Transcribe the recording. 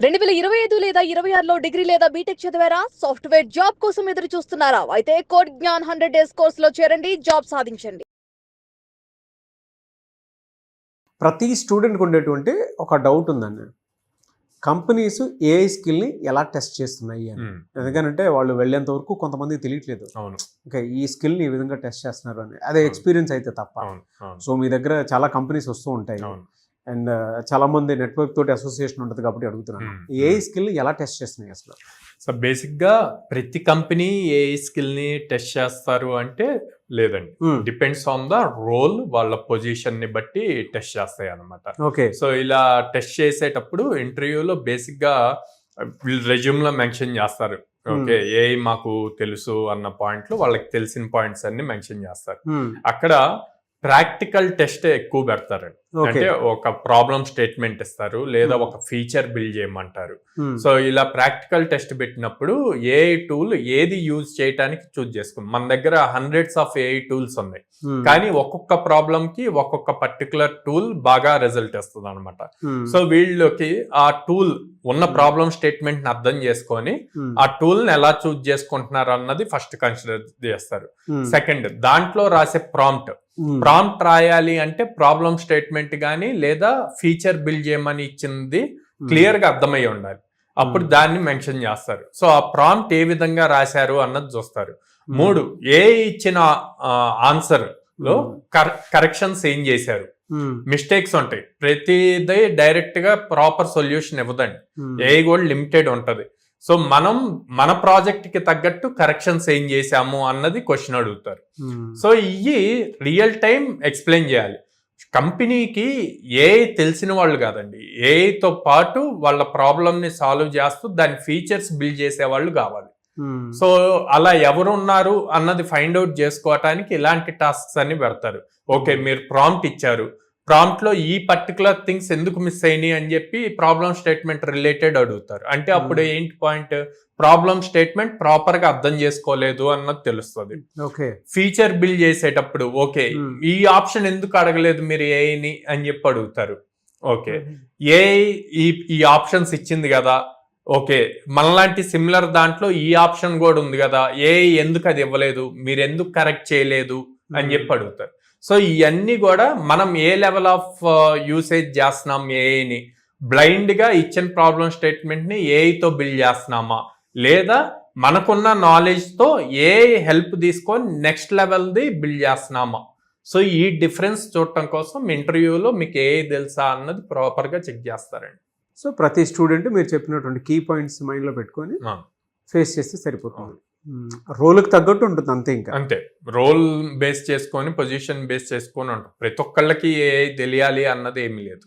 2025 లేదా 26లో డిగ్రీ లేదా బీటెక్ చదివారా? సాఫ్ట్వేర్ జాబ్ కోసం ఎదురు చూస్తున్నారా? అయితే కోడ్ జ్ఞాన్ 100 డేస్ కోర్సులో చేరండి, జాబ్ సాధించండి. ప్రతి స్టూడెంట్కి ఉండేటువంటి ఒక డౌట్ ఉందండి. కంపెనీస్ ఏఐ స్కిల్ని ఎలా టెస్ట్ చేస్తున్నాయి అని. ఎందుకంటే వాళ్ళు వెళ్ళేంత వరకు కొంతమందికి తెలియట్లేదు. ఓకే, ఈ స్కిల్ని ఈ విధంగా టెస్ట్ చేస్తున్నారు అని. అదే ఎక్స్పీరియన్స్ అయితే తప్ప. సో మీ దగ్గర చాలా కంపెనీస్ వస్తూ ఉంటాయి అండ్ చాలా మంది నెట్వర్క్ తోటి అసోసియేషన్ ఉంటుంది కాబట్టి అడుగుతున్నాను, ఏఐ స్కిల్ ఎలా టెస్ట్ చేస్తున్నాయి అసలు? సో బేసిక్గా ప్రతి కంపెనీ ఏఐ స్కిల్ని టెస్ట్ చేస్తారు అంటే లేదండి, డిపెండ్స్ ఆన్ ద రోల్, వాళ్ళ పొజిషన్ ని బట్టి టెస్ట్ చేస్తాయి అనమాట. ఓకే, సో ఇలా టెస్ట్ చేసేటప్పుడు ఇంటర్వ్యూలో బేసిక్గా వీళ్ళు రెజ్యూమ్లో మెన్షన్ చేస్తారు. ఓకే, ఏఐ మాకు తెలుసు అన్న పాయింట్లు, వాళ్ళకి తెలిసిన పాయింట్స్ అన్ని మెన్షన్ చేస్తారు. అక్కడ ప్రాక్టికల్ టెస్ట్ ఎక్కువ పెడతారండి. అంటే ఒక ప్రాబ్లం స్టేట్మెంట్ ఇస్తారు లేదా ఒక ఫీచర్ బిల్డ్ చేయమంటారు. సో ఇలా ప్రాక్టికల్ టెస్ట్ పెట్టినప్పుడు ఏఐ టూల్ ఏది యూజ్ చేయడానికి చూజ్ చేసుకుంటాం. మన దగ్గర హండ్రెడ్స్ ఆఫ్ ఏఐ టూల్స్ ఉన్నాయి, కానీ ఒక్కొక్క ప్రాబ్లం కి ఒక్కొక్క పర్టికులర్ టూల్ బాగా రిజల్ట్ ఇస్తుంది అనమాట. సో వీళ్ళకి ఆ టూల్ ఉన్న ప్రాబ్లం స్టేట్మెంట్ ని అర్థం చేసుకొని ఆ టూల్ ని ఎలా చూజ్ చేసుకుంటున్నారు అన్నది ఫస్ట్ కన్సిడర్ చేస్తారు. సెకండ్, దాంట్లో రాసే ప్రాంప్ట్ రాయాలి అంటే ప్రాబ్లం స్టేట్మెంట్ గానీ లేదా ఫీచర్ బిల్డ్ చేయమని ఇచ్చింది క్లియర్ గా అర్థమై ఉండాలి. అప్పుడు దాన్ని మెన్షన్ చేస్తారు. సో ఆ ప్రాంప్ట్ ఏ విధంగా రాశారు అన్నది చూస్తారు. 3, ఏ ఇచ్చిన ఆన్సర్ లో కరెక్షన్స్ ఏం చేశారు, మిస్టేక్స్ ఉంటాయి. ప్రతిదీ డైరెక్ట్ గా ప్రాపర్ సొల్యూషన్ ఇవ్వదండి, ఏ కూడా లిమిటెడ్ ఉంటది. సో మనం మన ప్రాజెక్ట్ కి తగ్గట్టు కరెక్షన్స్ ఏం చేశాము అన్నది క్వశ్చన్ అడుగుతారు. సో ఇవి రియల్ టైం ఎక్స్ప్లెయిన్ చేయాలి. కంపెనీకి ఏఐ తెలిసిన వాళ్ళు కాదండి, ఏఐతో పాటు వాళ్ళ ప్రాబ్లమ్ ని సాల్వ్ చేస్తూ దాని ఫీచర్స్ బిల్డ్ చేసే వాళ్ళు కావాలి. సో అలా ఎవరు ఉన్నారు అన్నది ఫైండ్ అవుట్ చేసుకోవటానికి ఇలాంటి టాస్క్స్ అన్ని పెడతారు. ఓకే, మీరు ప్రాంప్ట్ ఇచ్చారు, ప్రాంప్ట్ లో ఈ పర్టికులర్ థింగ్స్ ఎందుకు మిస్ అయినాయి అని చెప్పి ప్రాబ్లం స్టేట్మెంట్ రిలేటెడ్ అడుగుతారు. అంటే అప్పుడు ఏంటి పాయింట్, ప్రాబ్లం స్టేట్మెంట్ ప్రాపర్ గా అర్థం చేసుకోలేదు అన్నది తెలుస్తుంది. ఫీచర్ బిల్డ్ చేసేటప్పుడు ఓకే, ఈ ఆప్షన్ ఎందుకు అడగలేదు మీరు ఏఐని అని చెప్పి అడుగుతారు. ఓకే, ఏఐ ఈ ఆప్షన్స్ ఇచ్చింది కదా, ఓకే మనలాంటి సిమిలర్ దాంట్లో ఈ ఆప్షన్ కూడా ఉంది కదా, ఏఐ ఎందుకు అది ఇవ్వలేదు, మీరు ఎందుకు కరెక్ట్ చేయలేదు అని చెప్పి అడుగుతారు. సో ఇవన్నీ కూడా మనం ఏ లెవెల్ ఆఫ్ యూసేజ్ చేస్తున్నాం ఏఐని, బ్లైండ్ గా ఇచ్చిన ప్రాబ్లం స్టేట్మెంట్ ని ఏఐతో బిల్డ్ చేస్తున్నామా, లేదా మనకున్న నాలెడ్జ్ తో ఏఐ హెల్ప్ తీసుకొని నెక్స్ట్ లెవెల్ ది బిల్డ్ చేస్తున్నామా. సో ఈ డిఫరెన్స్ చూడటం కోసం ఇంటర్వ్యూలో మీకు ఏఐ తెలుసా అన్నది ప్రాపర్ గా చెక్ చేస్తారండి. సో ప్రతి స్టూడెంట్ మీరు చెప్పినటువంటి కీ పాయింట్స్ మైండ్ లో పెట్టుకొని ఫేస్ చేస్తే సరిపోతుంది. రోల్కి తగ్గట్టు ఉంటుంది అంతే, ఇంకా అంతే. రోల్ బేస్ చేసుకొని పొజిషన్ బేస్ చేసుకొని ఉంటుంది. ప్రతి ఒక్కళ్ళకి ఏఐ తెలియాలి అన్నది ఏమీ లేదు.